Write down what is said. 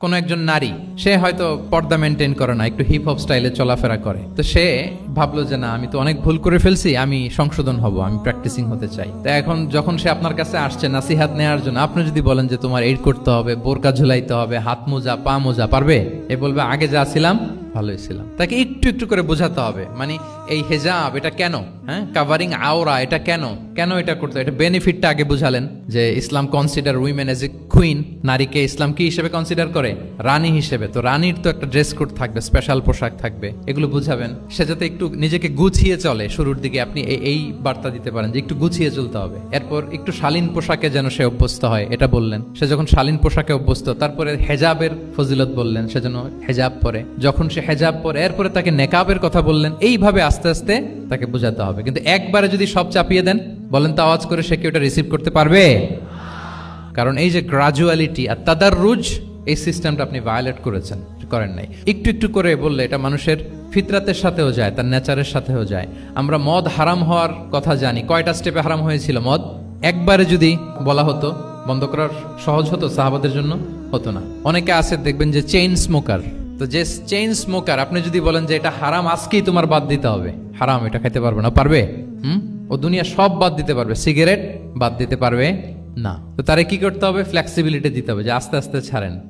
কোনো একজন নারী, সে হয়তো পর্দা মেনটেন করে না, একটু হিপ হপ স্টাইলে চলাফেরা করে, তো সে ভাবলো যে না, আমি তো অনেক ভুল করে ফেলছি, আমি সংশোধন হব, আমি প্র্যাকটিসিং হতে চাই। তো এখন যখন সে আপনার কাছে আসছে নাসিহাত নেওয়ার জন্য, আপনি যদি বলেন যে তোমার এইড করতে হবে, বোরকা ঝুলাইতে হবে, হাত মোজা পা মোজা, পারবে? এ বলবে আগে যা ছিলাম ভালোই ছিলাম। তাকে একটু একটু করে বোঝাতে হবে, মানে এই হেজাব এটা কেন, হ্যাঁ, কাভারিং আওরা এটা কেন, কেন এটা করতে, এটা বেনিফিটটা আগে বুঝালেন যে Islam consider women as a queen, নারীকে ইসলাম কি হিসেবে কনসিডার করে? রানী হিসেবে। তো রানীর তো একটা ড্রেস কোড থাকবে, স্পেশাল পোশাক থাকবে, এগুলো বুঝাবেন। সে যাতে একটু নিজেকে গুছিয়ে চলে, শুরুর দিকে আপনি এই বার্তা দিতে পারেন যে একটু গুছিয়ে চলতে হবে। এরপর একটু শালীন পোশাকে যেন সে অভ্যস্ত হয়, এটা বললেন। সে যখন শালীন পোশাকে অভ্যস্ত, তারপরে হেজাবের ফজিলত বললেন, সে যেন হেজাব পরে। যখন সে হেজাব পরে, এরপরে তাকে নেকাবের কথা বললেন। এইভাবে আস্তে আস্তে তাকে বোঝাতে হবে। কিন্তু একবারে যদি সব চাপিয়ে দেন, বলেন তো আওয়াজ করে, সে কি ওটা রিসিভ করতে পারবে? কারণ এই যে গ্রাজুয়ালিটি আর তাদাররুজ, এই সিস্টেমটা আপনি ভায়োলেট করেন নাই। একটু একটু করে বললে এটা মানুষের ফিতরাতের সাথেও যায়, তার নেচারের সাথেও যায়। আমরা মদ হারাম হওয়ার কথা জানি, কয়টা স্টেপে হারাম হয়েছিল মদ? একবারে যদি বলা হতো বন্ধ করার সহজ হতো সাহাবাদের জন্য? হতো না। অনেকে আছে দেখবেন যে চেইন স্মোকার, তো যে চেইন স্মোকার, আপনি যদি বলেন যে এটা হারাম, আজকেই তোমার বাদ দিতে হবে, হারাম, এটা খেতে পারবে না, পারবে? ও দুনিয়া সব বাদ দিতে পারবে, সিগারেট বাদ দিতে পারবে না। তো তারে কি করতে হবে? ফ্লেক্সিবিলিটি দিতে হবে, যে আস্তে আস্তে ছাড়েন।